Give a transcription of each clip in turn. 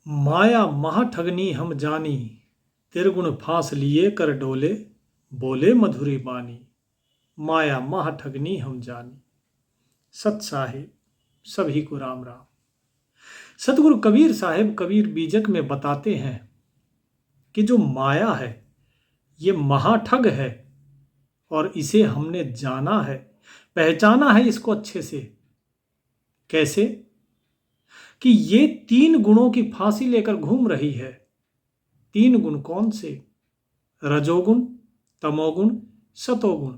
माया महाठगनी हम जानी, तिरगुण फांस लिए कर डोले, बोले मधुरी बानी। माया महाठगनी हम जानी। सत साहिब सभी को राम राम। सतगुरु कबीर साहिब कबीर बीजक में बताते हैं कि जो माया है ये महाठग है और इसे हमने जाना है, पहचाना है इसको अच्छे से। कैसे? कि ये 3 गुणों की फांसी लेकर घूम रही है। 3 गुण कौन से? रजोगुण, तमोगुण, सतोगुण।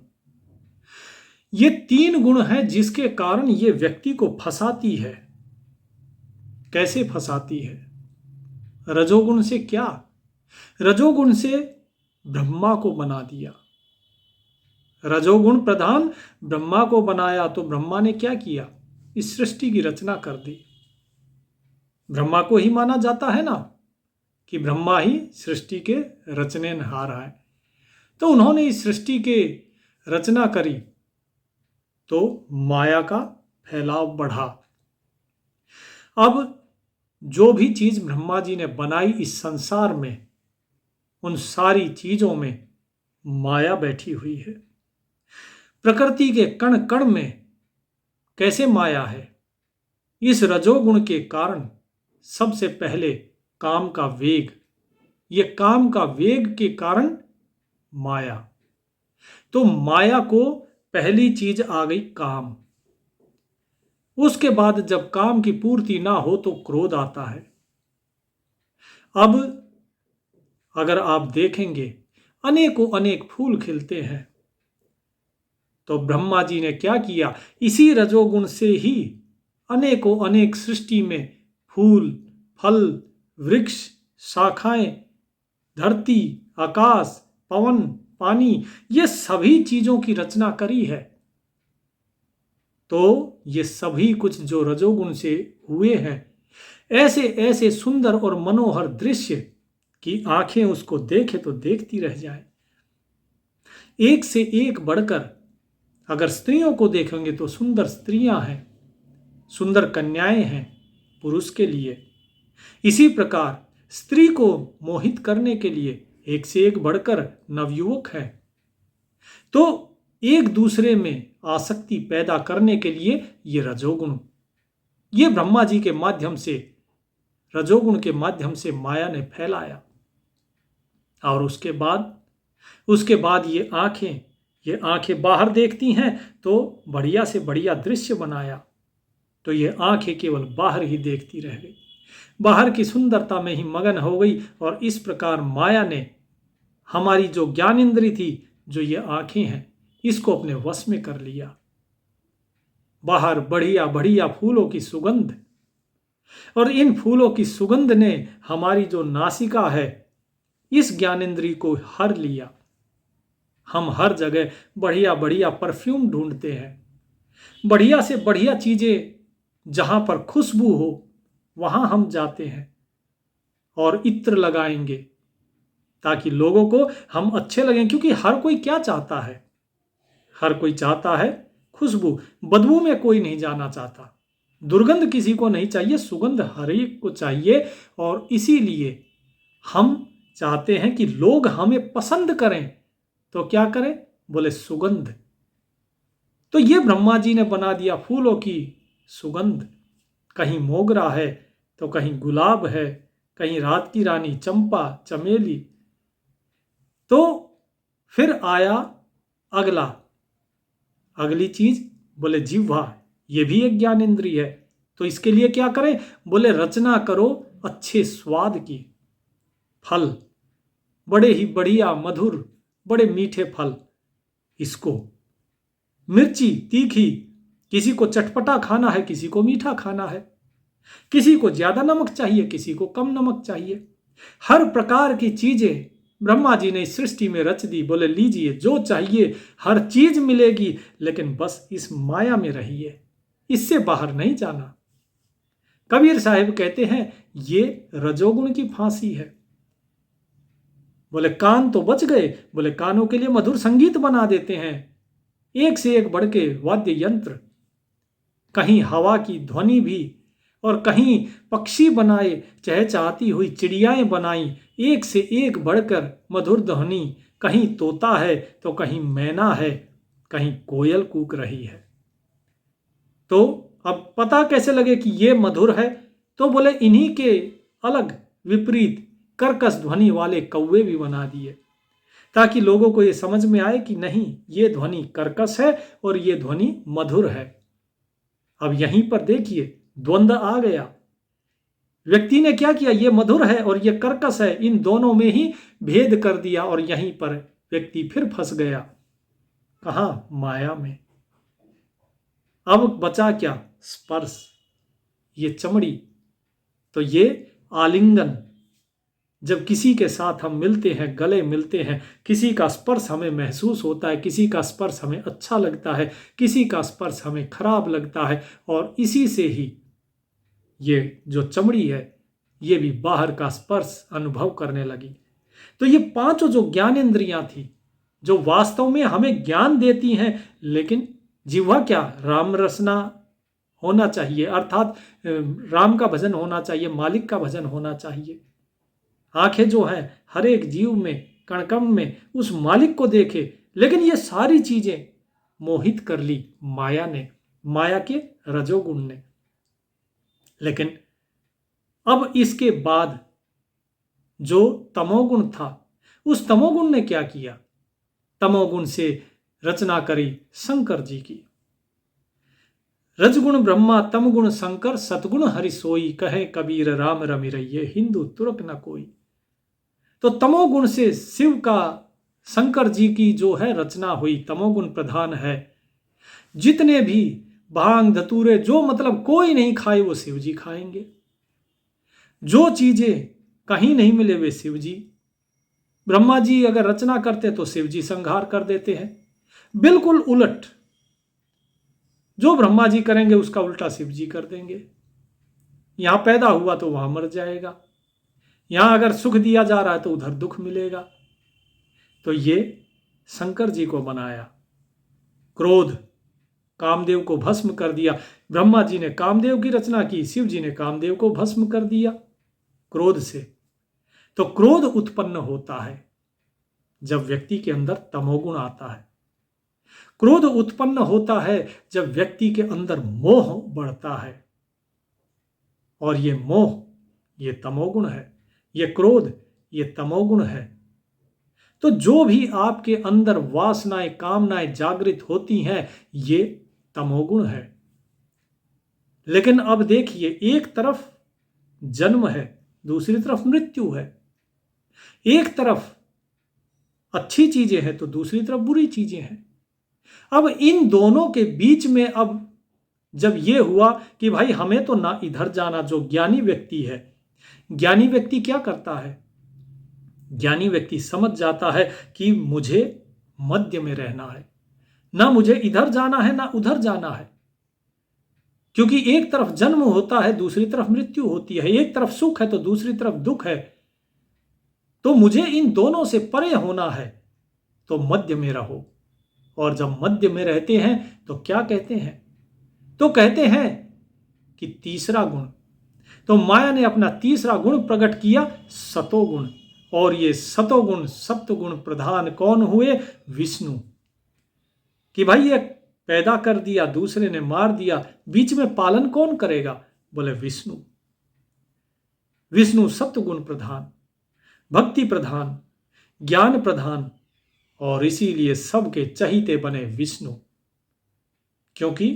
ये 3 गुण हैं जिसके कारण ये व्यक्ति को फंसाती है। कैसे फंसाती है? रजोगुण से क्या? रजोगुण से ब्रह्मा को बना दिया। रजोगुण प्रधान ब्रह्मा को बनाया तो ब्रह्मा ने क्या किया? इस सृष्टि की रचना कर दी। ब्रह्मा को ही माना जाता है ना कि ब्रह्मा ही सृष्टि के रचनेहार है। तो उन्होंने इस सृष्टि के रचना करी तो माया का फैलाव बढ़ा। अब जो भी चीज ब्रह्मा जी ने बनाई इस संसार में, उन सारी चीजों में माया बैठी हुई है। प्रकृति के कण कण में कैसे माया है? इस रजोगुण के कारण सबसे पहले काम का वेग, ये काम का वेग के कारण माया। तो माया को पहली चीज आ गई काम। उसके बाद जब काम की पूर्ति ना हो तो क्रोध आता है। अब अगर आप देखेंगे अनेकों अनेक फूल खिलते हैं तो ब्रह्मा जी ने क्या किया? इसी रजोगुण से ही अनेकों अनेक सृष्टि में फूल, फल, वृक्ष, शाखाएं, धरती, आकाश, पवन, पानी, ये सभी चीजों की रचना करी है। तो ये सभी कुछ जो रजोगुण से हुए हैं, ऐसे ऐसे सुंदर और मनोहर दृश्य कि आंखें उसको देखे तो देखती रह जाए। एक से एक बढ़कर अगर स्त्रियों को देखेंगे तो सुंदर स्त्रियां हैं, सुंदर कन्याएं हैं पुरुष के लिए। इसी प्रकार स्त्री को मोहित करने के लिए एक से एक बढ़कर नवयुवक है। तो एक दूसरे में आसक्ति पैदा करने के लिए ये रजोगुण, ये ब्रह्मा जी के माध्यम से, रजोगुण के माध्यम से माया ने फैलाया। और उसके बाद ये आंखें बाहर देखती हैं तो बढ़िया से बढ़िया दृश्य बनाया। तो ये आंखें केवल बाहर ही देखती रह गई, बाहर की सुंदरता में ही मगन हो गई। और इस प्रकार माया ने हमारी जो ज्ञान इंद्री थी, जो ये आंखें हैं, इसको अपने वश में कर लिया। बाहर बढ़िया बढ़िया फूलों की सुगंध, और इन फूलों की सुगंध ने हमारी जो नासिका है, इस ज्ञानेंद्री को हर लिया। हम हर जगह बढ़िया बढ़िया परफ्यूम ढूंढते हैं, बढ़िया से बढ़िया चीजें जहां पर खुशबू हो वहां हम जाते हैं और इत्र लगाएंगे ताकि लोगों को हम अच्छे लगें। क्योंकि हर कोई क्या चाहता है? हर कोई चाहता है खुशबू। बदबू में कोई नहीं जाना चाहता, दुर्गंध किसी को नहीं चाहिए, सुगंध हर एक को चाहिए। और इसीलिए हम चाहते हैं कि लोग हमें पसंद करें। तो क्या करें? बोले सुगंध। तो ये ब्रह्मा जी ने बना दिया फूलों की सुगंध। कहीं मोगरा है तो कहीं गुलाब है, कहीं रात की रानी चंपा, चमेली। तो फिर आया अगली चीज, बोले जिह्वा। ये भी एक ज्ञान इंद्रिय है। तो इसके लिए क्या करें? बोले रचना करो अच्छे स्वाद की। फल बड़े ही बढ़िया मधुर, बड़े मीठे फल, इसको मिर्ची तीखी, किसी को चटपटा खाना है, किसी को मीठा खाना है, किसी को ज्यादा नमक चाहिए, किसी को कम नमक चाहिए। हर प्रकार की चीजें ब्रह्मा जी ने सृष्टि में रच दी। बोले लीजिए जो चाहिए हर चीज मिलेगी, लेकिन बस इस माया में रहिए, इससे बाहर नहीं जाना। कबीर साहिब कहते हैं ये रजोगुण की फांसी है। बोले कान तो बच गए, बोले कानों के लिए मधुर संगीत बना देते हैं, एक से एक बढ़ के वाद्य यंत्र। कहीं हवा की ध्वनि भी और कहीं पक्षी बनाए, चहचहाती हुई चिड़ियाएं बनाई, एक से एक बढ़कर मधुर ध्वनि, कहीं तोता है तो कहीं मैना है, कहीं कोयल कूक रही है। तो अब पता कैसे लगे कि ये मधुर है? तो बोले इन्हीं के अलग विपरीत कर्कश ध्वनि वाले कौवे भी बना दिए, ताकि लोगों को ये समझ में आए कि नहीं, ये ध्वनि कर्कश है और ये ध्वनि मधुर है। अब यहीं पर देखिए द्वंद्व आ गया। व्यक्ति ने क्या किया, ये मधुर है और ये कर्कश है, इन दोनों में ही भेद कर दिया और यहीं पर व्यक्ति फिर फंस गया। कहाँ? माया में। अब बचा क्या? स्पर्श, ये चमड़ी। तो ये आलिंगन, जब किसी के साथ हम मिलते हैं, गले मिलते हैं, किसी का स्पर्श हमें महसूस होता है, किसी का स्पर्श हमें अच्छा लगता है, किसी का स्पर्श हमें खराब लगता है, और इसी से ही ये जो चमड़ी है ये भी बाहर का स्पर्श अनुभव करने लगी। तो ये पांचों जो ज्ञानेंद्रियां थी, जो वास्तव में हमें ज्ञान देती हैं, लेकिन जिह्वा क्या? राम रसना होना चाहिए, अर्थात राम का भजन होना चाहिए, मालिक का भजन होना चाहिए। आंखें जो है हर एक जीव में, कणकम में उस मालिक को देखे, लेकिन ये सारी चीजें मोहित कर ली माया ने, माया के रजोगुण ने। लेकिन अब इसके बाद जो तमोगुण था, उस तमोगुण ने क्या किया? तमोगुण से रचना करी शंकर जी की। रजगुण ब्रह्मा, तमगुण शंकर, सतगुण हरि सोई, कहे कबीर राम रमि रहिए, हिंदू तुर्क न कोई। तो तमोगुण से शिव का, शंकर जी की जो है रचना हुई, तमोगुण प्रधान है। जितने भी भांग धतूरे, जो मतलब कोई नहीं खाए वो शिव जी खाएंगे। जो चीजें कहीं नहीं मिले वे शिव जी। ब्रह्मा जी अगर रचना करते तो शिव जी संहार कर देते हैं। बिल्कुल उलट, जो ब्रह्मा जी करेंगे उसका उल्टा शिव जी कर देंगे। यहां पैदा हुआ तो वहां मर जाएगा, यहां अगर सुख दिया जा रहा है तो उधर दुख मिलेगा। तो ये शंकर जी को बनाया। क्रोध, कामदेव को भस्म कर दिया। ब्रह्मा जी ने कामदेव की रचना की, शिव जी ने कामदेव को भस्म कर दिया क्रोध से। तो क्रोध उत्पन्न होता है जब व्यक्ति के अंदर तमोगुण आता है। क्रोध उत्पन्न होता है जब व्यक्ति के अंदर मोह बढ़ता है, और ये मोह ये तमोगुण है, ये क्रोध ये तमोगुण है। तो जो भी आपके अंदर वासनाएं, कामनाएं जागृत होती हैं, ये तमोगुण है। लेकिन अब देखिए, एक तरफ जन्म है, दूसरी तरफ मृत्यु है। एक तरफ अच्छी चीजें हैं तो दूसरी तरफ बुरी चीजें हैं। अब इन दोनों के बीच में अब जब ये हुआ कि भाई हमें तो ना इधर जाना, जो ज्ञानी व्यक्ति है, ज्ञानी व्यक्ति क्या करता है? ज्ञानी व्यक्ति समझ जाता है कि मुझे मध्य में रहना है, ना मुझे इधर जाना है ना उधर जाना है। क्योंकि एक तरफ जन्म होता है, दूसरी तरफ मृत्यु होती है, एक तरफ सुख है तो दूसरी तरफ दुख है। तो मुझे इन दोनों से परे होना है, तो मध्य में रहो। और जब मध्य में रहते हैं तो क्या कहते हैं? तो कहते हैं कि तीसरा गुण। तो माया ने अपना तीसरा गुण प्रकट किया, सतोगुण। और ये सतोगुण, सप्तगुण प्रधान कौन हुए? विष्णु। कि भाई ये पैदा कर दिया, दूसरे ने मार दिया, बीच में पालन कौन करेगा? बोले विष्णु। विष्णु सप्तगुण प्रधान, भक्ति प्रधान, ज्ञान प्रधान, और इसीलिए सबके चहीते बने विष्णु। क्योंकि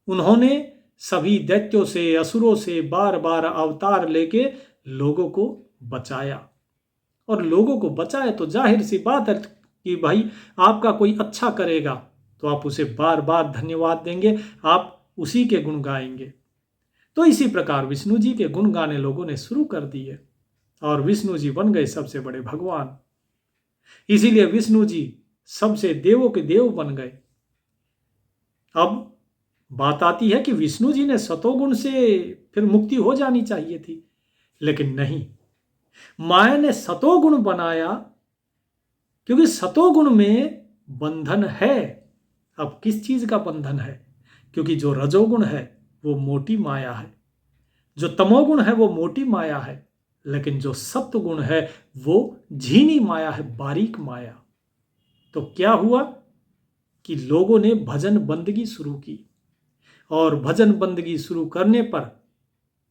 उन्होंने सभी दैत्यों से, असुरों से बार बार अवतार लेके लोगों को बचाया। और लोगों को बचाए तो जाहिर सी बात है कि भाई आपका कोई अच्छा करेगा तो आप उसे बार बार धन्यवाद देंगे, आप उसी के गुण गाएंगे। तो इसी प्रकार विष्णु जी के गुण गाने लोगों ने शुरू कर दिए और विष्णु जी बन गए सबसे बड़े भगवान। इसीलिए विष्णु जी सबसे देवों के देव बन गए। अब बात आती है कि विष्णु जी ने सतोगुण से फिर मुक्ति हो जानी चाहिए थी, लेकिन नहीं, माया ने सतोगुण बनाया, क्योंकि सतोगुण में बंधन है। अब किस चीज का बंधन है? क्योंकि जो रजोगुण है वो मोटी माया है, जो तमोगुण है वो मोटी माया है, लेकिन जो सत्व गुण है वो झीनी माया है, बारीक माया। तो क्या हुआ कि लोगों ने भजन बंदगी शुरू की, और भजन बंदगी शुरू करने पर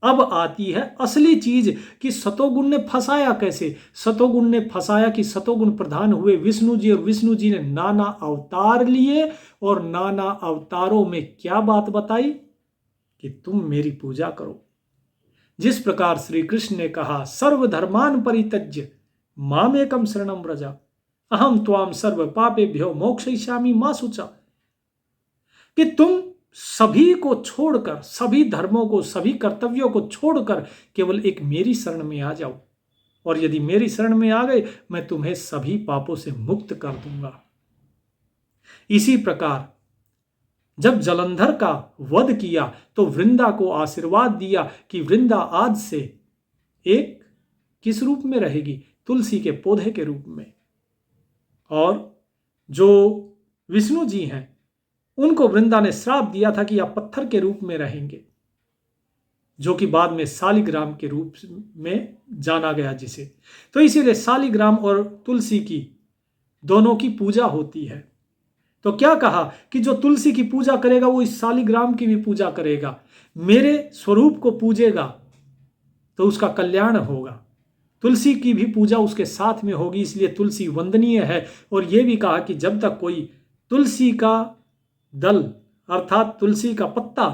अब आती है असली चीज कि सतोगुण ने फंसाया कैसे। सतोगुण ने फंसाया कि सतोगुण प्रधान हुए विष्णु जी, और विष्णु जी ने नाना अवतार लिए, और नाना अवतारों में क्या बात बताई कि तुम मेरी पूजा करो। जिस प्रकार श्री कृष्ण ने कहा सर्वधर्मान परित्यज्य मामेकम शरणम व्रजा अहम त्वाम सर्व पापेभ्यो मोक्षयिष्यामि मा शुचा, कि तुम सभी को छोड़कर, सभी धर्मों को, सभी कर्तव्यों को छोड़कर केवल एक मेरी शरण में आ जाओ, और यदि मेरी शरण में आ गए मैं तुम्हें सभी पापों से मुक्त कर दूंगा। इसी प्रकार जब जलंधर का वध किया तो वृंदा को आशीर्वाद दिया कि वृंदा आज से एक किस रूप में रहेगी, तुलसी के पौधे के रूप में। और जो विष्णु जी हैं उनको वृंदा ने श्राप दिया था कि आप पत्थर के रूप में रहेंगे, जो कि बाद में शालिग्राम के रूप में जाना गया जिसे। तो इसीलिए शालिग्राम और तुलसी की दोनों की पूजा होती है। तो क्या कहा कि जो तुलसी की पूजा करेगा वो इस शालिग्राम की भी पूजा करेगा, मेरे स्वरूप को पूजेगा तो उसका कल्याण होगा। तुलसी की भी पूजा उसके साथ में होगी, इसलिए तुलसी वंदनीय है। और यह भी कहा कि जब तक कोई तुलसी का दल अर्थात तुलसी का पत्ता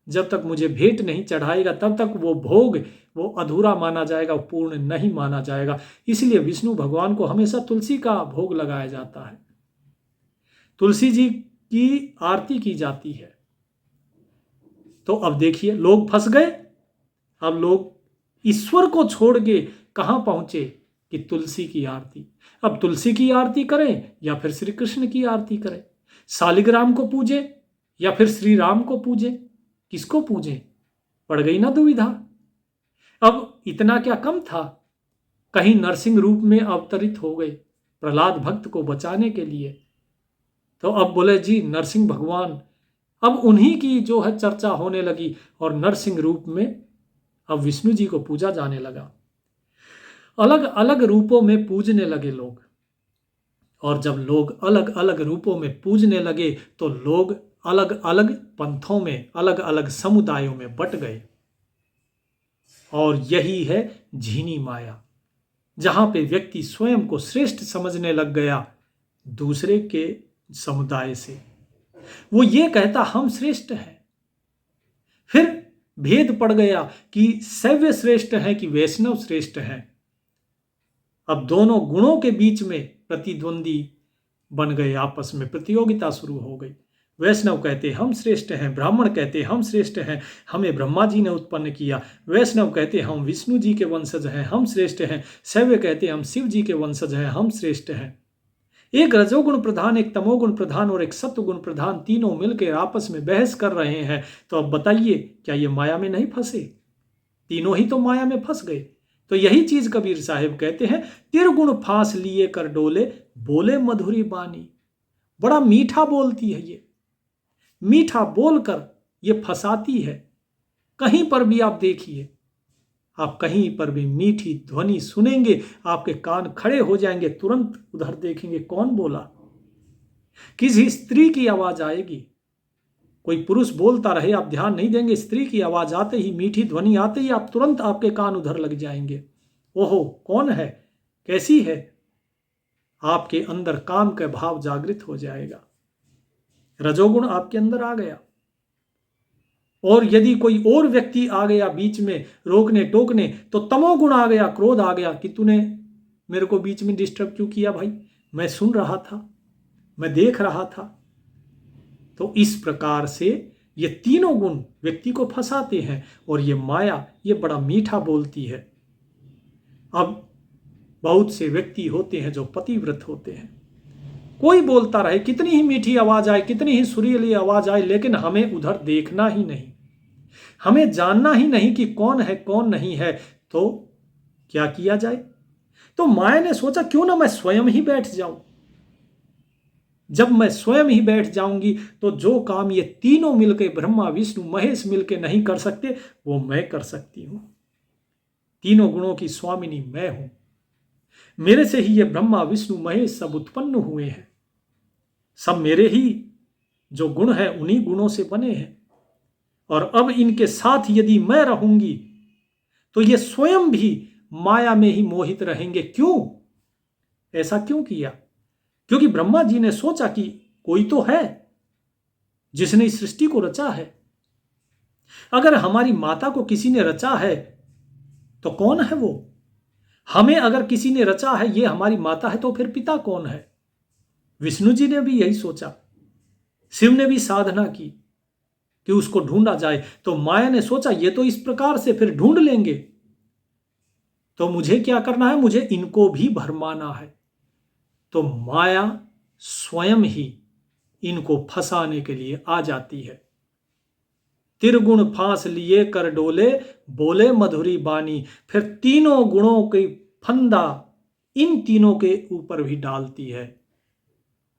जब तक मुझे भेंट नहीं चढ़ाएगा तब तक वो भोग वो अधूरा माना जाएगा, पूर्ण नहीं माना जाएगा। इसलिए विष्णु भगवान को हमेशा तुलसी का भोग लगाया जाता है, तुलसी जी की आरती की जाती है। तो अब देखिए लोग फंस गए। अब लोग ईश्वर को छोड़ के कहां पहुंचे कि तुलसी की आरती। अब तुलसी की आरती करें या फिर श्री कृष्ण की आरती करें, शालिग्राम को पूजे या फिर श्री राम को पूजे, किसको पूजे, पड़ गई ना दुविधा। अब इतना क्या कम था, कहीं नरसिंह रूप में अवतरित हो गए प्रहलाद भक्त को बचाने के लिए। तो अब बोले जी नरसिंह भगवान, अब उन्हीं की जो है चर्चा होने लगी, और नरसिंह रूप में अब विष्णु जी को पूजा जाने लगा। अलग अलग रूपों में पूजने लगे लोग, और जब लोग अलग अलग रूपों में पूजने लगे तो लोग अलग अलग पंथों में, अलग अलग समुदायों में बट गए। और यही है झीनी माया, जहां पे व्यक्ति स्वयं को श्रेष्ठ समझने लग गया दूसरे के समुदाय से। वो ये कहता हम श्रेष्ठ हैं। फिर भेद पड़ गया कि शैव श्रेष्ठ है कि वैष्णव श्रेष्ठ है। अब दोनों गुणों के बीच में प्रतिद्वंदी बन गए, आपस में प्रतियोगिता शुरू हो गई। वैष्णव कहते हम श्रेष्ठ हैं, ब्राह्मण कहते हम श्रेष्ठ हैं, हमें ब्रह्मा जी ने उत्पन्न किया। वैष्णव कहते हम विष्णु जी के वंशज हैं, हम श्रेष्ठ हैं। शैव कहते हम शिव जी के वंशज हैं, हम श्रेष्ठ हैं। एक रजोगुण प्रधान, एक तमोगुण प्रधान और एक सत्वगुण प्रधान तीनों मिलकर आपस में बहस कर रहे हैं। तो अब बताइए क्या ये माया में नहीं फंसे? तीनों ही तो माया में फंस गए। तो यही चीज कबीर साहिब कहते हैं, तिरगुण फांस लिए कर डोले, बोले मधुरी बानी। बड़ा मीठा बोलती है ये, मीठा बोलकर ये फंसाती है। कहीं पर भी आप देखिए, आप कहीं पर भी मीठी ध्वनि सुनेंगे आपके कान खड़े हो जाएंगे, तुरंत उधर देखेंगे कौन बोला। किसी स्त्री की आवाज आएगी, कोई पुरुष बोलता रहे आप ध्यान नहीं देंगे, स्त्री की आवाज आते ही, मीठी ध्वनि आते ही आप तुरंत आपके कान उधर लग जाएंगे। ओहो कौन है, कैसी है, आपके अंदर काम का भाव जागृत हो जाएगा। रजोगुण आपके अंदर आ गया। और यदि कोई और व्यक्ति आ गया बीच में रोकने टोकने तो तमोगुण आ गया, क्रोध आ गया कि तूने मेरे को बीच में डिस्टर्ब क्यों किया भाई, मैं सुन रहा था, मैं देख रहा था। तो इस प्रकार से ये तीनों गुण व्यक्ति को फंसाते हैं, और ये माया ये बड़ा मीठा बोलती है। अब बहुत से व्यक्ति होते हैं जो पतिव्रत होते हैं, कोई बोलता रहे, कितनी ही मीठी आवाज आए, कितनी ही सुरीली आवाज आए, लेकिन हमें उधर देखना ही नहीं, हमें जानना ही नहीं कि कौन है कौन नहीं है। तो क्या किया जाए? तो माया ने सोचा क्यों ना मैं स्वयं ही बैठ जाऊं, जब मैं स्वयं ही बैठ जाऊंगी तो जो काम ये तीनों मिलकर, ब्रह्मा विष्णु महेश मिलकर नहीं कर सकते, वो मैं कर सकती हूं। तीनों गुणों की स्वामिनी मैं हूं। मेरे से ही ये ब्रह्मा विष्णु महेश सब उत्पन्न हुए हैं। सब मेरे ही जो गुण है उन्हीं गुणों से बने हैं। और अब इनके साथ यदि मैं रहूंगी तो ये स्वयं भी माया में ही मोहित रहेंगे। क्यों? ऐसा क्यों किया? क्योंकि ब्रह्मा जी ने सोचा कि कोई तो है जिसने इस सृष्टि को रचा है। अगर हमारी माता को किसी ने रचा है तो कौन है वो? हमें अगर किसी ने रचा है, ये हमारी माता है, तो फिर पिता कौन है? विष्णु जी ने भी यही सोचा। शिव ने भी साधना की कि उसको ढूंढा जाए। तो माया ने सोचा ये तो इस प्रकार से फिर ढूंढ लेंगे, तो मुझे क्या करना है? मुझे इनको भी भरमाना है। तो माया स्वयं ही इनको फंसाने के लिए आ जाती है। त्रिगुण फांस लिए कर डोले, बोले मधुरी बानी। फिर तीनों गुणों की फंदा इन तीनों के ऊपर भी डालती है।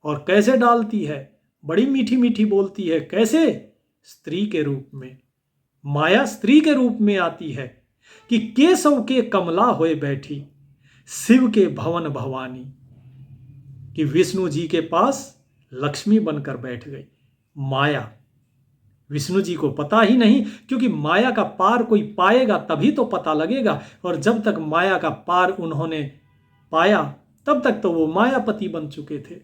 और कैसे डालती है? बड़ी मीठी मीठी बोलती है। कैसे? स्त्री के रूप में। माया स्त्री के रूप में आती है कि केशव के कमला होए बैठी, शिव के भवन भवानी। कि विष्णु जी के पास लक्ष्मी बनकर बैठ गई माया। विष्णु जी को पता ही नहीं, क्योंकि माया का पार कोई पाएगा तभी तो पता लगेगा। और जब तक माया का पार उन्होंने पाया तब तक तो वो मायापति बन चुके थे।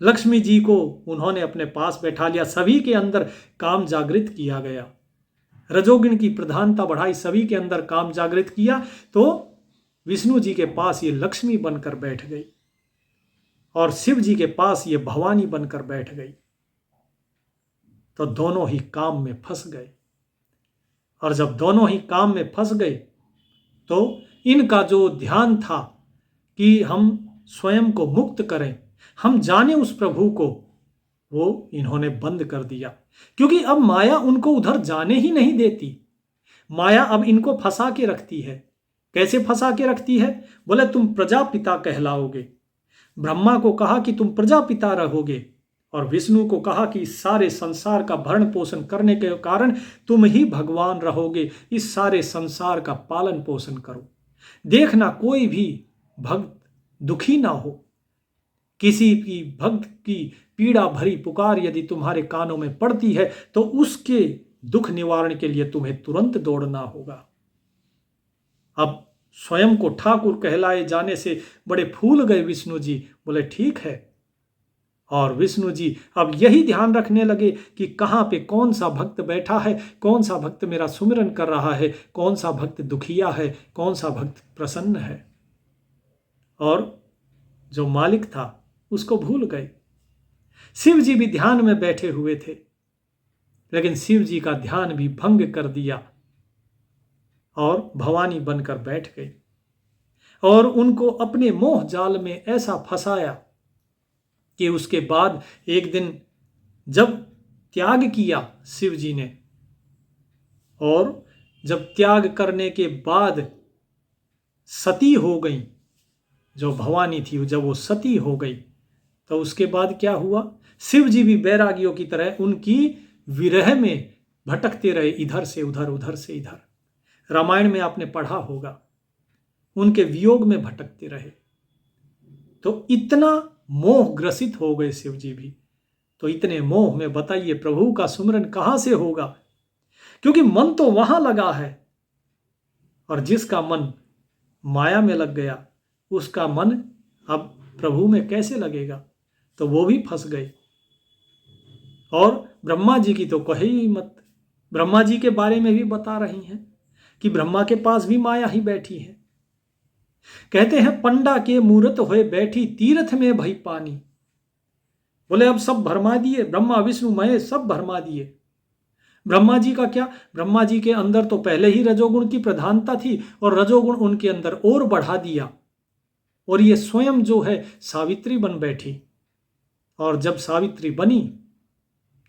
लक्ष्मी जी को उन्होंने अपने पास बैठा लिया। सभी के अंदर काम जागृत किया गया। रजोगुण की प्रधानता बढ़ाई, सभी के अंदर काम जागृत किया। तो विष्णु जी के पास ये लक्ष्मी बनकर बैठ गई और शिव जी के पास ये भवानी बनकर बैठ गई। तो दोनों ही काम में फंस गए। और जब दोनों ही काम में फंस गए तो इनका जो ध्यान था कि हम स्वयं को मुक्त करें, हम जाने उस प्रभु को, वो इन्होंने बंद कर दिया। क्योंकि अब माया उनको उधर जाने ही नहीं देती। माया अब इनको फंसा के रखती है। कैसे फंसा के रखती है? बोले तुम प्रजापिता कहलाओगे। ब्रह्मा को कहा कि तुम प्रजापिता रहोगे, और विष्णु को कहा कि इस सारे संसार का भरण पोषण करने के कारण तुम ही भगवान रहोगे। इस सारे संसार का पालन पोषण करो। देखना कोई भी भक्त दुखी ना हो। किसी की भक्त की पीड़ा भरी पुकार यदि तुम्हारे कानों में पड़ती है तो उसके दुख निवारण के लिए तुम्हें तुरंत दौड़ना होगा। अब स्वयं को ठाकुर कहलाए जाने से बड़े फूल गए विष्णु जी। बोले ठीक है। और विष्णु जी अब यही ध्यान रखने लगे कि कहाँ पे कौन सा भक्त बैठा है, कौन सा भक्त मेरा सुमिरन कर रहा है, कौन सा भक्त दुखिया है, कौन सा भक्त प्रसन्न है। और जो मालिक था उसको भूल गए। शिव जी भी ध्यान में बैठे हुए थे, लेकिन शिव जी का ध्यान भी भंग कर दिया और भवानी बनकर बैठ गई। और उनको अपने मोह जाल में ऐसा फंसाया कि उसके बाद एक दिन जब त्याग किया शिव जी ने, और जब त्याग करने के बाद सती हो गई, जो भवानी थी जब वो सती हो गई, तो उसके बाद क्या हुआ? शिव जी भी बैरागियों की तरह उनकी विरह में भटकते रहे, इधर से उधर उधर से इधर। रामायण में आपने पढ़ा होगा, उनके वियोग में भटकते रहे। तो इतना मोह ग्रसित हो गए शिव जी भी। तो इतने मोह में बताइए प्रभु का सुमरन कहां से होगा? क्योंकि मन तो वहां लगा है, और जिसका मन माया में लग गया उसका मन अब प्रभु में कैसे लगेगा? तो वो भी फंस गए। और ब्रह्मा जी की तो कहे ही मत। ब्रह्मा जी के बारे में भी बता रही हैं कि ब्रह्मा के पास भी माया ही बैठी है। कहते हैं पंडा के मूरत होए बैठी, तीर्थ में भई पानी। बोले अब सब भरमा दिए, ब्रह्मा विष्णु महेश सब भरमा दिए। ब्रह्मा जी का क्या? ब्रह्मा जी के अंदर तो पहले ही रजोगुण की प्रधानता थी, और रजोगुण उनके अंदर और बढ़ा दिया। और ये स्वयं जो है सावित्री बन बैठी। और जब सावित्री बनी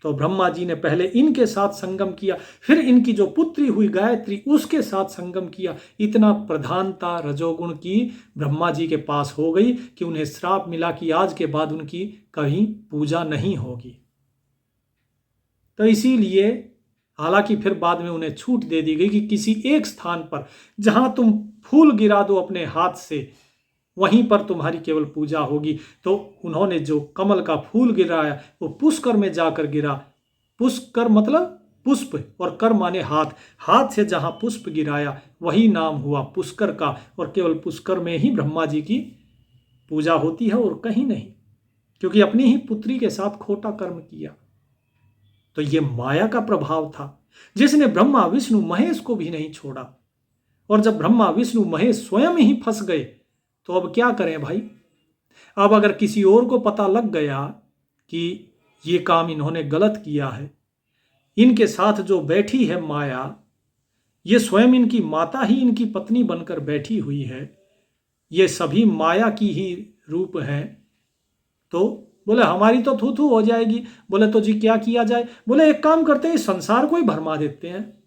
तो ब्रह्मा जी ने पहले इनके साथ संगम किया, फिर इनकी जो पुत्री हुई गायत्री उसके साथ संगम किया। इतना प्रधानता रजोगुण की ब्रह्मा जी के पास हो गई कि उन्हें श्राप मिला कि आज के बाद उनकी कहीं पूजा नहीं होगी। तो इसीलिए हालांकि फिर बाद में उन्हें छूट दे दी गई कि किसी एक स्थान पर जहां तुम फूल गिरा दो अपने हाथ से, वहीं पर तुम्हारी केवल पूजा होगी। तो उन्होंने जो कमल का फूल गिराया वो पुष्कर में जाकर गिरा। पुष्कर मतलब पुष्प, और कर माने हाथ, हाथ से जहां पुष्प गिराया वही नाम हुआ पुष्कर का, और केवल पुष्कर में ही ब्रह्मा जी की पूजा होती है और कहीं नहीं, क्योंकि अपनी ही पुत्री के साथ खोटा कर्म किया। तो ये माया का प्रभाव था जिसने ब्रह्मा विष्णु महेश को भी नहीं छोड़ा। और जब ब्रह्मा विष्णु महेश स्वयं ही फंस गए तो अब क्या करें भाई। अब अगर किसी और को पता लग गया कि ये काम इन्होंने गलत किया है, इनके साथ जो बैठी है माया, ये स्वयं इनकी माता ही इनकी पत्नी बनकर बैठी हुई है, ये सभी माया की ही रूप है, तो बोले हमारी तो थू थू हो जाएगी। बोले तो जी क्या किया जाए। बोले एक काम करते हैं, इस संसार को ही भरमा देते हैं।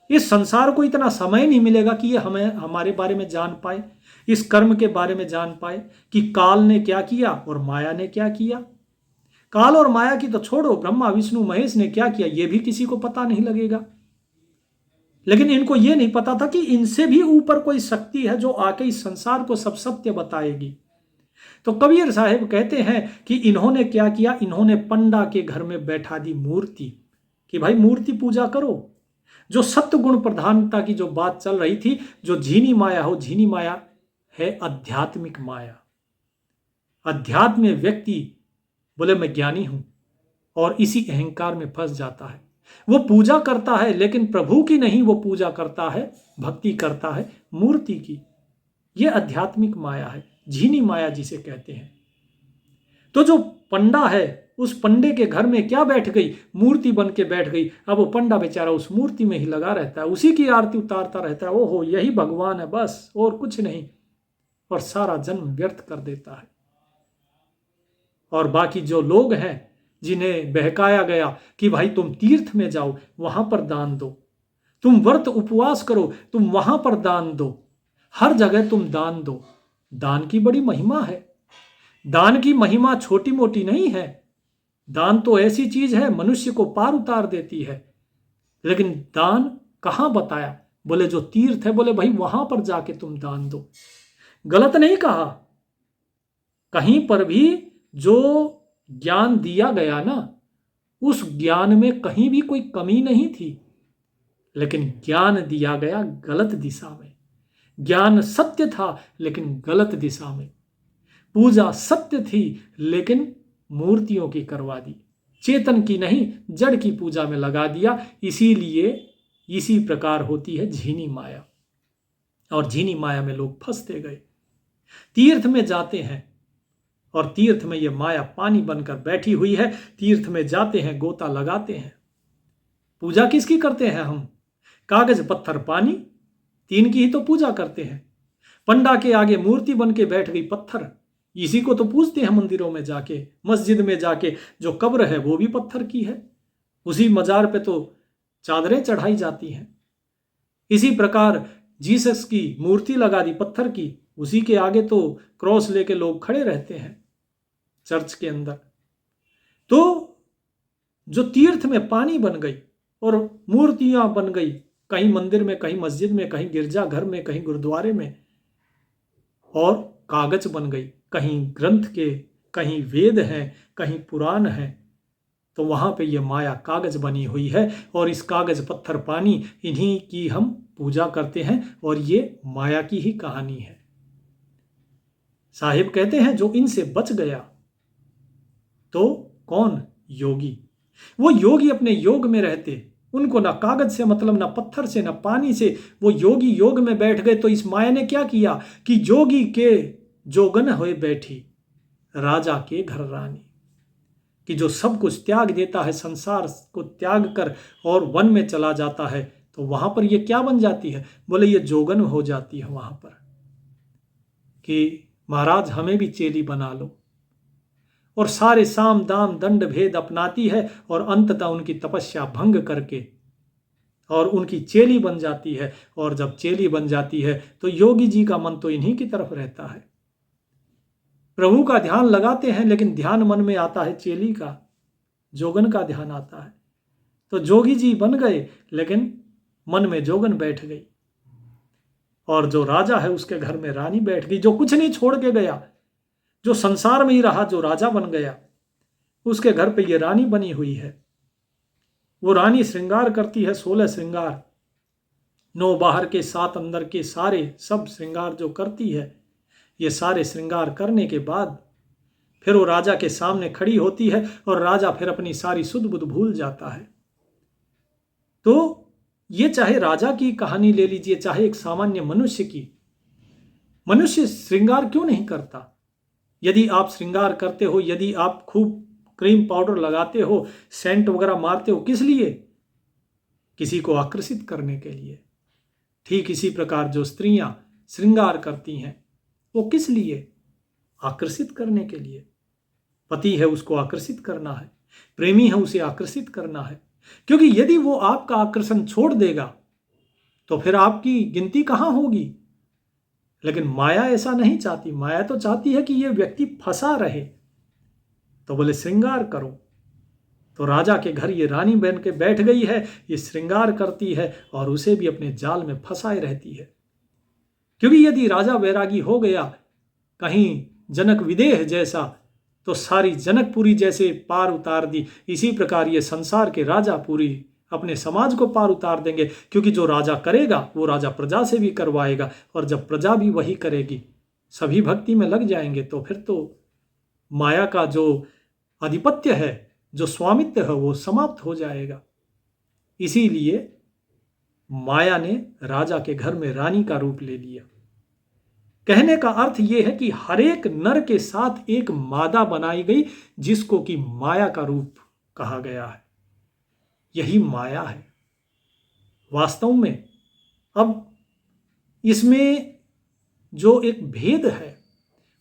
इस संसार को इतना समय नहीं मिलेगा कि ये हमें हमारे बारे में जान पाए, इस कर्म के बारे में जान पाए कि काल ने क्या किया और माया ने क्या किया। काल और माया की तो छोड़ो, ब्रह्मा विष्णु महेश ने क्या किया ये भी किसी को पता नहीं लगेगा। लेकिन इनको ये नहीं पता था कि इनसे भी ऊपर कोई शक्ति है जो आके इस संसार को सब सत्य बताएगी। तो कबीर साहब कहते हैं कि इन्होंने क्या किया, इन्होंने पंडा के घर में बैठा दी मूर्ति कि भाई मूर्ति पूजा करो। जो सत्य गुण प्रधानता की जो बात चल रही थी, जो झीनी माया हो, झीनी माया है आध्यात्मिक माया। अध्यात्म में व्यक्ति बोले मैं ज्ञानी हूं और इसी अहंकार में फंस जाता है। वो पूजा करता है लेकिन प्रभु की नहीं, वो पूजा करता है, भक्ति करता है मूर्ति की। ये आध्यात्मिक माया है, झीनी माया जिसे कहते हैं। तो जो पंडा है उस पंडे के घर में क्या बैठ गई, मूर्ति बन के बैठ गई। अब वो पंडा बेचारा उस मूर्ति में ही लगा रहता है, उसी की आरती उतारता रहता है, ओहो यही भगवान है बस और कुछ नहीं, और सारा जन्म व्यर्थ कर देता है। और बाकी जो लोग हैं जिन्हें बहकाया गया कि भाई तुम तीर्थ में जाओ वहां पर दान दो, तुम व्रत उपवास करो तुम वहां पर दान दो, हर जगह तुम दान दो। दान की बड़ी महिमा है, दान की महिमा छोटी मोटी नहीं है। दान तो ऐसी चीज है मनुष्य को पार उतार देती है। लेकिन दान कहां बताया, बोले जो तीर्थ है, बोले भाई वहां पर जाके तुम दान दो। गलत नहीं कहा, कहीं पर भी जो ज्ञान दिया गया ना, उस ज्ञान में कहीं भी कोई कमी नहीं थी, लेकिन ज्ञान दिया गया गलत दिशा में। ज्ञान सत्य था लेकिन गलत दिशा में। पूजा सत्य थी लेकिन मूर्तियों की करवा दी, चेतन की नहीं जड़ की पूजा में लगा दिया। इसीलिए इसी प्रकार होती है झीनी माया, और झीनी माया में लोग फंसते गए। तीर्थ में जाते हैं और तीर्थ में ये माया पानी बनकर बैठी हुई है। तीर्थ में जाते हैं, गोता लगाते हैं। पूजा किसकी करते हैं हम, कागज पत्थर पानी, तीन की ही तो पूजा करते हैं। पंडा के आगे मूर्ति बन के बैठ गई पत्थर, इसी को तो पूजते हैं मंदिरों में जाके, मस्जिद में जाके। जो कब्र है वो भी पत्थर की है, उसी मजार पे तो चादरें चढ़ाई जाती हैं। इसी प्रकार जीसस की मूर्ति लगा दी पत्थर की, उसी के आगे तो क्रॉस लेके लोग खड़े रहते हैं चर्च के अंदर। तो जो तीर्थ में पानी बन गई और मूर्तियां बन गई, कहीं मंदिर में, कहीं मस्जिद में, कहीं गिरजाघर में, कहीं गुरुद्वारे में, और कागज बन गई, कहीं ग्रंथ के, कहीं वेद हैं, कहीं पुराण हैं। तो वहां पे ये माया कागज बनी हुई है, और इस कागज पत्थर पानी इन्हीं की हम पूजा करते हैं, और ये माया की ही कहानी है। साहिब कहते हैं जो इनसे बच गया तो कौन, योगी। वो योगी अपने योग में रहते, उनको ना कागज से मतलब, ना पत्थर से, ना पानी से। वो योगी योग में बैठ गए। तो इस माया ने क्या किया कि जोगी के जोगन हुए बैठी राजा के घर रानी, कि जो सब कुछ त्याग देता है, संसार को त्याग कर और वन में चला जाता है, तो वहां पर ये क्या बन जाती है, बोले ये जोगन हो जाती है वहां पर कि महाराज हमें भी चेली बना लो। और सारे साम दाम दंड भेद अपनाती है और अंततः उनकी तपस्या भंग करके और उनकी चेली बन जाती है। और जब चेली बन जाती है तो योगी जी का मन तो इन्हीं की तरफ रहता है। प्रभु का ध्यान लगाते हैं लेकिन ध्यान मन में आता है चेली का, जोगन का ध्यान आता है। तो जोगी जी बन गए लेकिन मन में जोगन बैठ गई। और जो राजा है उसके घर में रानी बैठ गई, जो कुछ नहीं छोड़ के गया, जो संसार में ही रहा, जो राजा बन गया, उसके घर पे ये रानी बनी हुई है। वो रानी श्रृंगार करती है 16 श्रृंगार, 9 बाहर के 7 अंदर के, सारे सब श्रृंगार जो करती है। ये सारे श्रृंगार करने के बाद फिर वो राजा के सामने खड़ी होती है और राजा फिर अपनी सारी सुध बुध भूल जाता है। तो ये चाहे राजा की कहानी ले लीजिए, चाहे एक सामान्य मनुष्य की, मनुष्य श्रृंगार क्यों नहीं करता? यदि आप श्रृंगार करते हो, यदि आप खूब क्रीम पाउडर लगाते हो, सेंट वगैरह मारते हो, किस लिए? किसी को आकर्षित करने के लिए। ठीक इसी प्रकार जो स्त्रियां श्रृंगार करती हैं वो किस लिए? आकर्षित करने के लिए। पति है उसको आकर्षित करना है, प्रेमी है उसे आकर्षित करना है। क्योंकि यदि वो आपका आकर्षण छोड़ देगा तो फिर आपकी गिनती कहां होगी? लेकिन माया ऐसा नहीं चाहती। माया तो चाहती है कि ये व्यक्ति फंसा रहे। तो बोले श्रृंगार करो। तो राजा के घर ये रानी बन के बैठ गई है, ये श्रृंगार करती है और उसे भी अपने जाल में फंसाए रहती है। क्योंकि यदि राजा वैरागी हो गया, कहीं जनक विदेह जैसा, तो सारी जनकपुरी जैसे पार उतार दी। इसी प्रकार ये संसार के राजा पूरी अपने समाज को पार उतार देंगे। क्योंकि जो राजा करेगा वो राजा प्रजा से भी करवाएगा, और जब प्रजा भी वही करेगी, सभी भक्ति में लग जाएंगे, तो फिर तो माया का जो आधिपत्य है, जो स्वामित्व है, वो समाप्त हो जाएगा। इसीलिए माया ने राजा के घर में रानी का रूप ले लिया। कहने का अर्थ यह है कि हर एक नर के साथ एक मादा बनाई गई, जिसको कि माया का रूप कहा गया है। यही माया है वास्तव में। अब इसमें जो एक भेद है,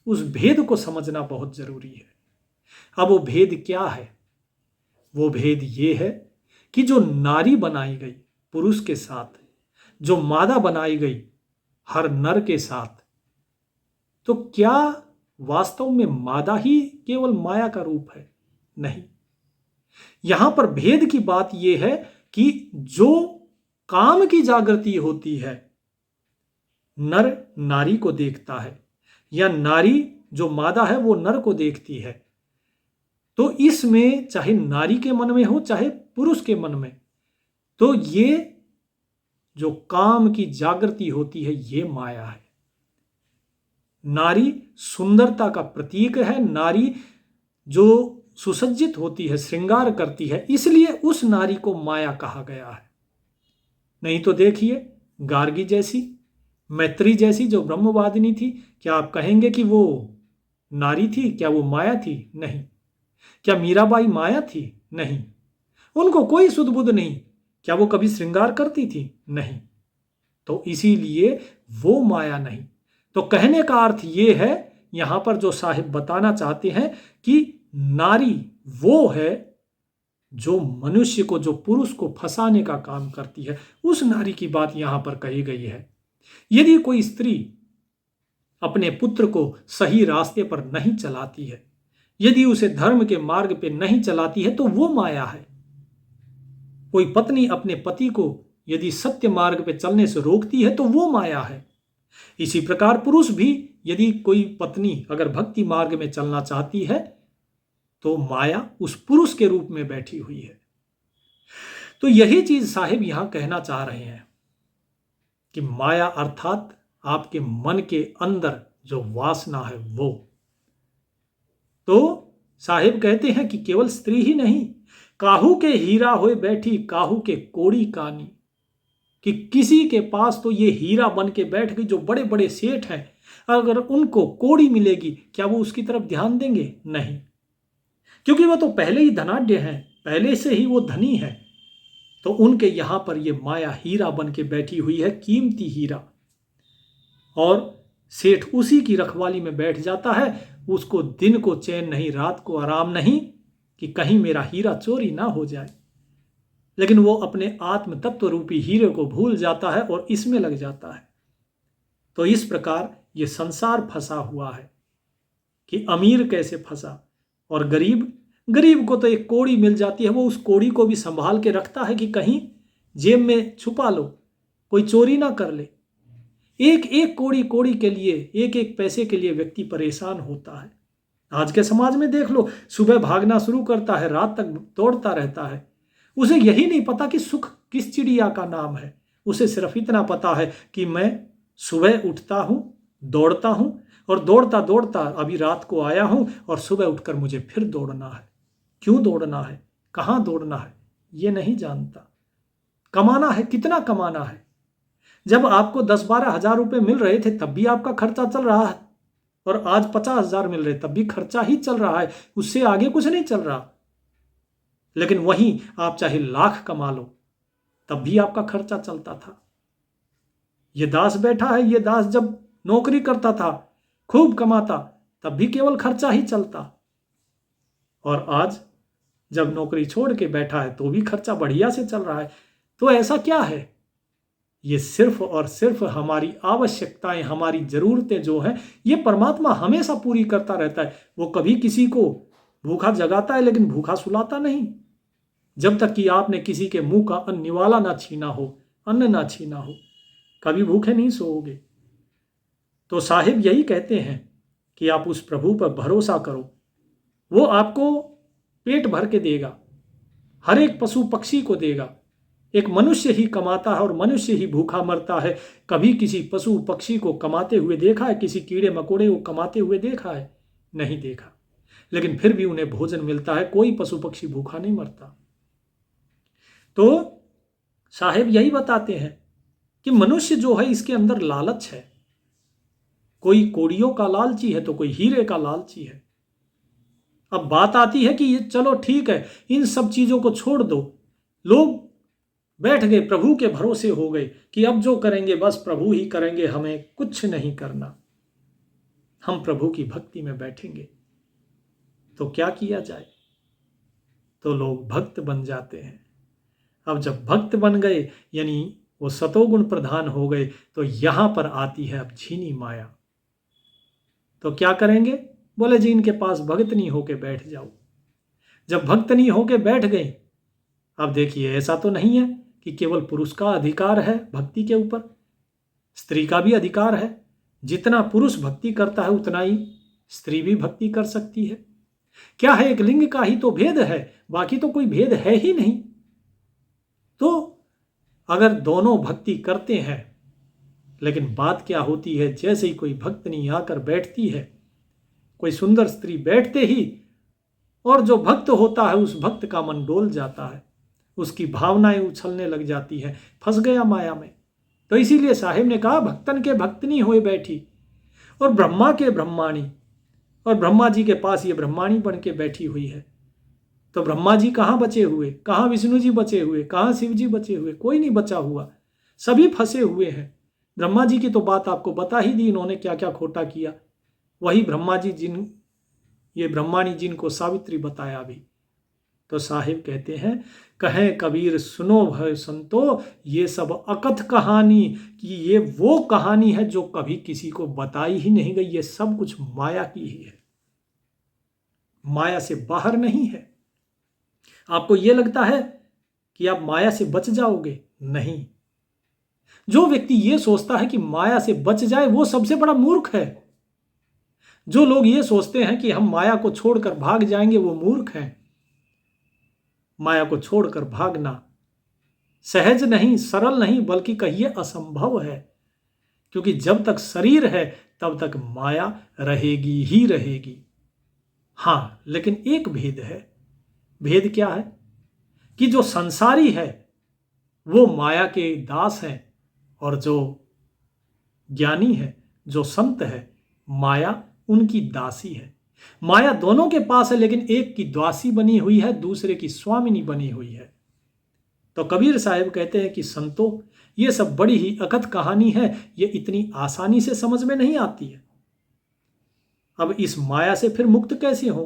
उस भेद को समझना बहुत जरूरी है। अब वो भेद क्या है? वो भेद ये है कि जो नारी बनाई गई पुरुष के साथ, जो मादा बनाई गई हर नर के साथ, तो क्या वास्तव में मादा ही केवल माया का रूप है? नहीं। यहां पर भेद की बात यह है कि जो काम की जागृति होती है, नर नारी को देखता है, या नारी जो मादा है वो नर को देखती है। तो इसमें चाहे नारी के मन में हो चाहे पुरुष के मन में, तो ये जो काम की जागृति होती है ये माया है। नारी सुंदरता का प्रतीक है। नारी जो सुसज्जित होती है, श्रृंगार करती है, इसलिए उस नारी को माया कहा गया है। नहीं तो देखिए गार्गी जैसी, मैत्री जैसी जो ब्रह्मवादिनी थी, क्या आप कहेंगे कि वो नारी थी? क्या वो माया थी? नहीं। क्या मीराबाई माया थी? नहीं। उनको कोई सुध बुध नहीं। क्या वो कभी श्रृंगार करती थी? नहीं। तो इसीलिए वो माया नहीं। तो कहने का अर्थ ये है, यहां पर जो साहिब बताना चाहते हैं कि नारी वो है जो मनुष्य को, जो पुरुष को फंसाने का काम करती है। उस नारी की बात यहां पर कही गई है। यदि कोई स्त्री अपने पुत्र को सही रास्ते पर नहीं चलाती है, यदि उसे धर्म के मार्ग पे नहीं चलाती है, तो वो माया है। कोई पत्नी अपने पति को यदि सत्य मार्ग पे चलने से रोकती है, तो वो माया है। इसी प्रकार पुरुष भी यदि कोई पत्नी अगर भक्ति मार्ग में चलना चाहती है, तो माया उस पुरुष के रूप में बैठी हुई है। तो यही चीज साहिब यहां कहना चाह रहे हैं कि माया अर्थात आपके मन के अंदर जो वासना है वो। तो साहिब कहते हैं कि केवल स्त्री ही नहीं, काहू के हीरा होए बैठी काहू के कोड़ी कानी, कि किसी के पास तो ये हीरा बन के बैठ गई, जो बड़े बड़े सेठ हैं, अगर उनको कोड़ी मिलेगी, क्या वो उसकी तरफ ध्यान देंगे? नहीं, क्योंकि वो तो पहले ही धनाढ्य हैं, पहले से ही वो धनी है। तो उनके यहां पर ये माया हीरा बन के बैठी हुई है, कीमती हीरा। और सेठ उसी की रखवाली में बैठ जाता है। उसको दिन को चैन नहीं, रात को आराम नहीं कि कहीं मेरा हीरा चोरी ना हो जाए। लेकिन वो अपने आत्म तत्व रूपी हीरे को भूल जाता है और इसमें लग जाता है। तो इस प्रकार ये संसार फंसा हुआ है कि अमीर कैसे फंसा और गरीब, गरीब को तो एक कौड़ी मिल जाती है, वो उस कौड़ी को भी संभाल के रखता है कि कहीं जेब में छुपा लो, कोई चोरी ना कर ले। एक एक कौड़ी कौड़ी के लिए, एक एक पैसे के लिए व्यक्ति परेशान होता है। आज के समाज में देख लो, सुबह भागना शुरू करता है, रात तक दौड़ता रहता है। उसे यही नहीं पता कि सुख किस चिड़िया का नाम है। उसे सिर्फ इतना पता है कि मैं सुबह उठता हूं, दौड़ता हूं और दौड़ता दौड़ता अभी रात को आया हूं और सुबह उठकर मुझे फिर दौड़ना है। क्यों दौड़ना है, कहां दौड़ना है, ये नहीं जानता। कमाना है, कितना कमाना है। जब आपको 10-12 हजार रुपए मिल रहे थे तब भी आपका खर्चा चल रहा है, और आज 50 हजार मिल रहे तब भी खर्चा ही चल रहा है, उससे आगे कुछ नहीं चल रहा। लेकिन वहीं आप चाहे लाख कमा लो तब भी आपका खर्चा चलता था। ये दास बैठा है, ये दास जब नौकरी करता था, खूब कमाता, तब भी केवल खर्चा ही चलता। और आज जब नौकरी छोड़ के बैठा है तो भी खर्चा बढ़िया से चल रहा है। तो ऐसा क्या है? ये सिर्फ और सिर्फ हमारी आवश्यकताएं, हमारी जरूरतें जो हैं, ये परमात्मा हमेशा पूरी करता रहता है। वो कभी किसी को भूखा जगाता है लेकिन भूखा सुलाता नहीं। जब तक कि आपने किसी के मुंह का अन्न निवाला ना छीना हो, अन्न ना छीना हो, कभी भूखे नहीं सोओगे। तो साहिब यही कहते हैं कि आप उस प्रभु पर भरोसा करो, वो आपको पेट भर के देगा, हर एक पशु पक्षी को देगा। एक मनुष्य ही कमाता है और मनुष्य ही भूखा मरता है। कभी किसी पशु पक्षी को कमाते हुए देखा है? किसी कीड़े मकोड़े को कमाते हुए देखा है? नहीं देखा। लेकिन फिर भी उन्हें भोजन मिलता है, कोई पशु पक्षी भूखा नहीं मरता। तो साहेब यही बताते हैं कि मनुष्य जो है इसके अंदर लालच है। कोई कौड़ियों का लालची है तो कोई हीरे का लालची है। अब बात आती है कि ये चलो ठीक है, इन सब चीजों को छोड़ दो। लोग बैठ गए, प्रभु के भरोसे हो गए कि अब जो करेंगे बस प्रभु ही करेंगे, हमें कुछ नहीं करना, हम प्रभु की भक्ति में बैठेंगे। तो क्या किया जाए? तो लोग भक्त बन जाते हैं। अब जब भक्त बन गए यानी वो सतोगुण प्रधान हो गए, तो यहां पर आती है अब छीनी माया। तो क्या करेंगे? बोले जी इनके पास भक्त नहीं होके बैठ जाओ। जब भक्त नहीं होके बैठ गए, अब देखिए ऐसा तो नहीं है कि केवल पुरुष का अधिकार है भक्ति के ऊपर, स्त्री का भी अधिकार है। जितना पुरुष भक्ति करता है उतना ही स्त्री भी भक्ति कर सकती है। क्या है, एक लिंग का ही तो भेद है, बाकी तो कोई भेद है ही नहीं। तो अगर दोनों भक्ति करते हैं, लेकिन बात क्या होती है, जैसे ही कोई भक्तनी आकर बैठती है, कोई सुंदर स्त्री बैठते ही, और जो भक्त होता है उस भक्त का मन डोल जाता है, उसकी भावनाएं उछलने लग जाती हैं, फंस गया माया में। तो इसीलिए साहिब ने कहा भक्तन के भक्तनी होए बैठी, और ब्रह्मा के ब्रह्माणी, और ब्रह्मा जी के पास ये ब्रह्माणी बन के बैठी हुई है। तो ब्रह्मा जी कहाँ बचे हुए, कहाँ विष्णु जी बचे हुए, कहाँ शिव जी बचे हुए? कोई नहीं बचा हुआ, सभी फंसे हुए हैं। ब्रह्मा जी की तो बात आपको बता ही दी, इन्होंने क्या क्या खोटा किया। वही ब्रह्मा जी ये ब्रह्माणी जिनको सावित्री बताया भी। तो साहिब कहते हैं, कहें कबीर सुनो भय संतो, ये सब अकथ कहानी, कि ये वो कहानी है जो कभी किसी को बताई ही नहीं गई। ये सब कुछ माया की ही है, माया से बाहर नहीं है। आपको ये लगता है कि आप माया से बच जाओगे? नहीं। जो व्यक्ति ये सोचता है कि माया से बच जाए वो सबसे बड़ा मूर्ख है। जो लोग ये सोचते हैं कि हम माया को छोड़कर भाग जाएंगे वो मूर्ख हैं। माया को छोड़कर भागना सहज नहीं, सरल नहीं, बल्कि कहिए असंभव है। क्योंकि जब तक शरीर है तब तक माया रहेगी ही रहेगी। हाँ, लेकिन एक भेद है। भेद क्या है? कि जो संसारी है वो माया के दास हैं, और जो ज्ञानी है, जो संत है, माया उनकी दासी है। माया दोनों के पास है, लेकिन एक की दासी बनी हुई है, दूसरे की स्वामिनी बनी हुई है। तो कबीर साहब कहते हैं कि संतो, ये सब बड़ी ही अकथ कहानी है, ये इतनी आसानी से समझ में नहीं आती है। अब इस माया से फिर मुक्त कैसे हो?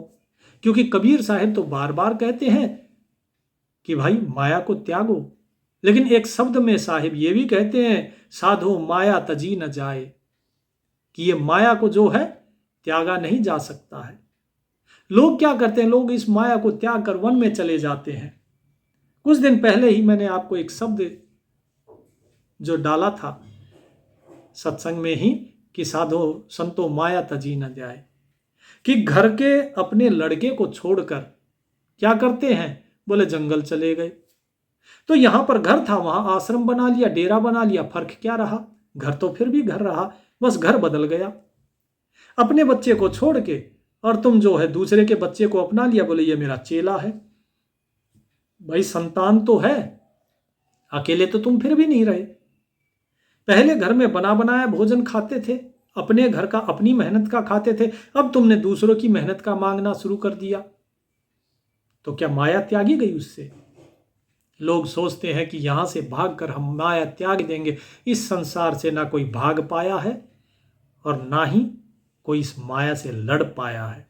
क्योंकि कबीर साहब तो बार बार कहते हैं कि भाई माया को त्यागो, लेकिन एक शब्द में साहिब ये भी कहते हैं, साधो माया तजी न जाए, कि ये माया को जो है त्यागा नहीं जा सकता है। लोग क्या करते हैं, लोग इस माया को त्याग कर वन में चले जाते हैं। कुछ दिन पहले ही मैंने आपको एक शब्द जो डाला था सत्संग में ही, कि साधो संतो माया तजी न जाए, कि घर के अपने लड़के को छोड़कर क्या करते हैं, बोले जंगल चले गए। तो यहां पर घर था, वहां आश्रम बना लिया, डेरा बना लिया, फर्क क्या रहा? घर तो फिर भी घर रहा, बस घर बदल गया। अपने बच्चे को छोड़ के और तुम जो है दूसरे के बच्चे को अपना लिया, बोले ये मेरा चेला है। भाई संतान तो है, अकेले तो तुम फिर भी नहीं रहे। पहले घर में बना बनाया भोजन खाते थे, अपने घर का अपनी मेहनत का खाते थे, अब तुमने दूसरों की मेहनत का मांगना शुरू कर दिया। तो क्या माया त्यागी गई उससे? लोग सोचते हैं कि यहां से भागकर हम माया त्याग देंगे। इस संसार से ना कोई भाग पाया है और ना ही कोई इस माया से लड़ पाया है।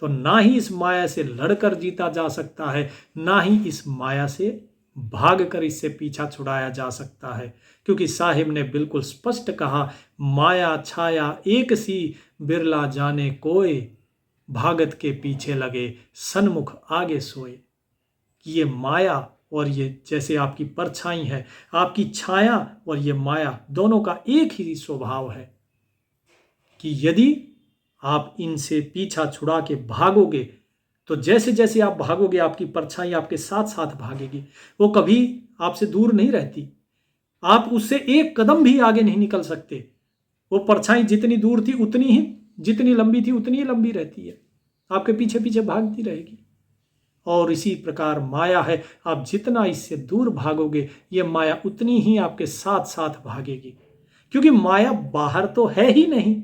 तो ना ही इस माया से लड़कर जीता जा सकता है, ना ही इस माया से भागकर इससे पीछा छुड़ाया जा सकता है। क्योंकि साहिब ने बिल्कुल स्पष्ट कहा, माया छाया एक सी बिरला जाने कोय, भागत के पीछे लगे सन्मुख आगे सोए। कि ये माया और ये जैसे आपकी परछाई है, आपकी छाया और ये माया दोनों का एक ही स्वभाव है कि यदि आप इनसे पीछा छुड़ा के भागोगे तो जैसे जैसे आप भागोगे आपकी परछाई आपके साथ साथ भागेगी। वो कभी आपसे दूर नहीं रहती, आप उससे एक कदम भी आगे नहीं निकल सकते। वो परछाई जितनी दूर थी उतनी ही, जितनी लंबी थी उतनी ही लंबी रहती है, आपके पीछे पीछे भागती रहेगी। और इसी प्रकार माया है, आप जितना इससे दूर भागोगे ये माया उतनी ही आपके साथ साथ भागेगी। क्योंकि माया बाहर तो है ही नहीं,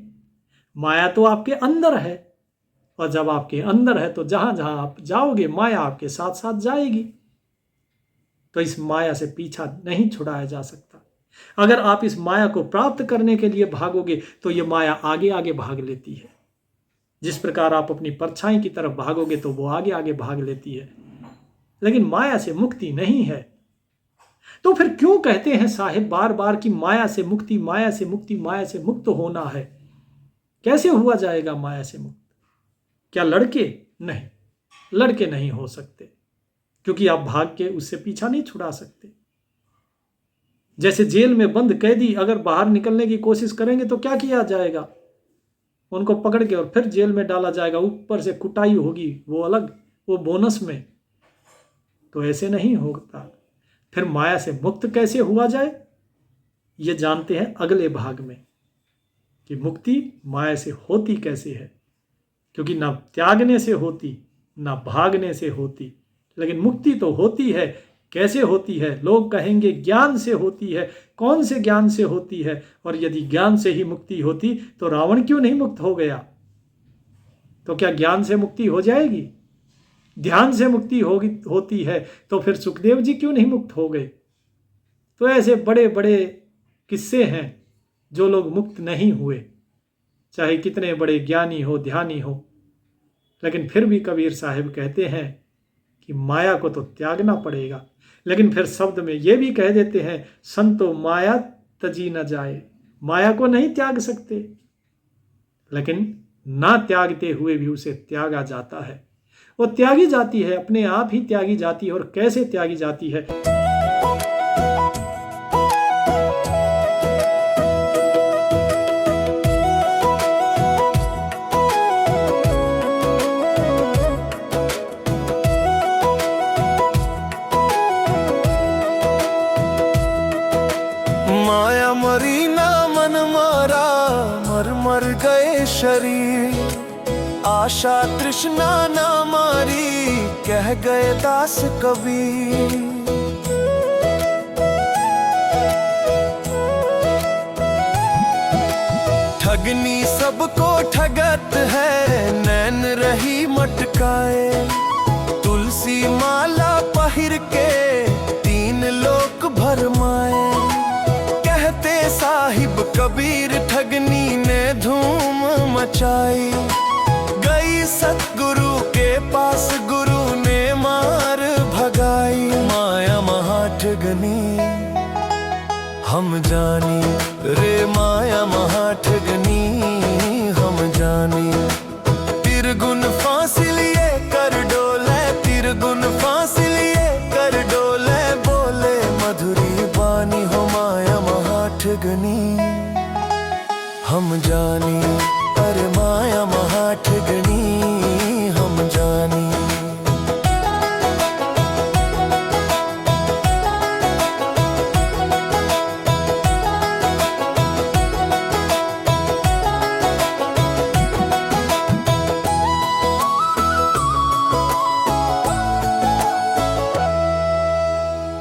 माया तो आपके अंदर है, और जब आपके अंदर है तो जहां जहां आप जाओगे माया आपके साथ साथ जाएगी। तो इस माया से पीछा नहीं छुड़ाया जा सकता। अगर आप इस माया को प्राप्त करने के लिए भागोगे तो ये माया आगे आगे भाग लेती है। जिस प्रकार आप अपनी परछाई की तरफ भागोगे तो वो आगे आगे भाग लेती है, लेकिन माया से मुक्ति नहीं है। तो फिर क्यों कहते हैं साहिब बार बार कि माया से मुक्ति, माया से मुक्ति, माया से मुक्त होना है? कैसे हुआ जाएगा माया से मुक्त? क्या लड़के? नहीं, लड़के नहीं हो सकते, क्योंकि आप भाग के उससे पीछा नहीं छुड़ा सकते। जैसे जेल में बंद कैदी अगर बाहर निकलने की कोशिश करेंगे तो क्या किया जाएगा? उनको पकड़ के और फिर जेल में डाला जाएगा, ऊपर से कुटाई होगी, वो अलग, वो बोनस में। तो ऐसे नहीं होता। फिर माया से मुक्त कैसे हुआ जाए ये जानते हैं अगले भाग में, कि मुक्ति माया से होती कैसे है। क्योंकि ना त्यागने से होती ना भागने से होती, लेकिन मुक्ति तो होती है। कैसे होती है? लोग कहेंगे ज्ञान से होती है। कौन से ज्ञान से होती है? और यदि ज्ञान से ही मुक्ति होती तो रावण क्यों नहीं मुक्त हो गया? तो क्या ज्ञान से मुक्ति हो जाएगी? ध्यान से मुक्ति होती है तो फिर सुखदेव जी क्यों नहीं मुक्त हो गए? तो ऐसे बड़े बड़े किस्से हैं जो लोग मुक्त नहीं हुए, चाहे कितने बड़े ज्ञानी हो, ध्यानी हो। लेकिन फिर भी कबीर साहिब कहते हैं कि माया को तो त्यागना पड़ेगा। लेकिन फिर शब्द में ये भी कह देते हैं, संतो माया तजी न जाए। माया को नहीं त्याग सकते, लेकिन ना त्यागते हुए भी उसे त्यागा जाता है। वो त्यागी जाती है, अपने आप ही त्यागी जाती है। और कैसे त्यागी जाती है? माया मरी ना मन मारा, मर मर गए शरीर। आशा तृष्णा ना मारी, कह गए दास कबीर। ठगनी सबको ठगत है, नैन रही मटकाए। तुलसी माला पहिर के तीन लोक भरमाए। कबीर ठगनी ने धूम मचाई। गई सतगुरु के पास, गुरु ने मार भगाई। माया महाठगनी हम जानी, रे माया महाठगनी हम जानी। तिरगुन फांसी लिए कर डोले, तिरगुन फांसी लिए कर डोले। बोले मधुरी बानी हो माया महाठगनी हम जानी। अरे माया महाठगनी हम जानी।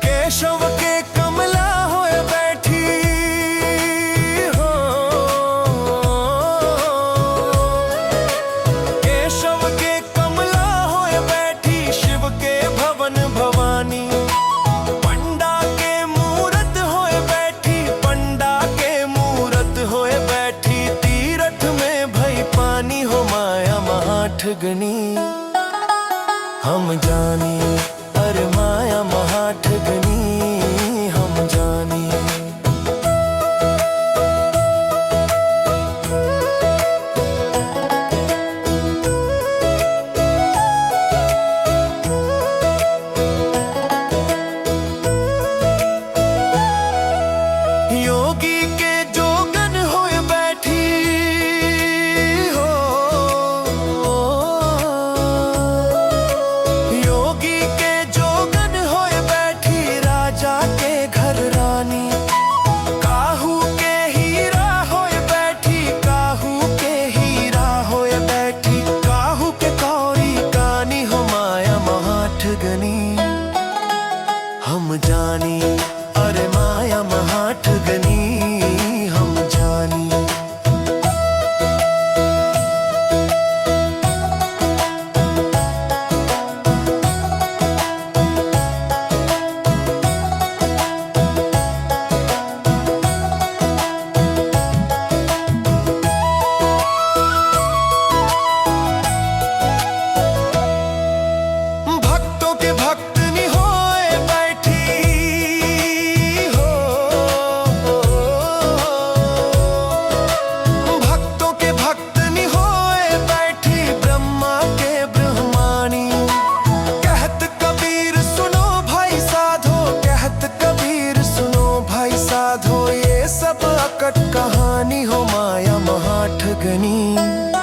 केशव के कमला होए बैठी हो, केशव के कमला होए बैठी। शिव के भवन भवानी, पंडा के मूरत होए बैठी, पंडा के मूरत होए बैठी। तीरथ में भई पानी हो माया महाठगनी हम जानी। अरे माया महाठगनी हम जानी। योगी के जोगन होए बैठी हो, योगी के जोगन होए बैठी। राजा के घर रानी, काहू के हीरा होए बैठी, काहू के हीरा होए बैठी। काहू के कौड़ी कानी हो माया महाठगनी हम जानी। अरे माया महाठगनी हम जानी। भक्तों के भक्तनी होए बैठी हो, भक्तों के भक्तनी होए बैठी। ब्रह्मा के ब्रह्मानी, कहत कबीर सुनो भाई साधो, कहत कबीर सुनो भाई साधो। ये सब अकट कहानी हो माया महाठगनी।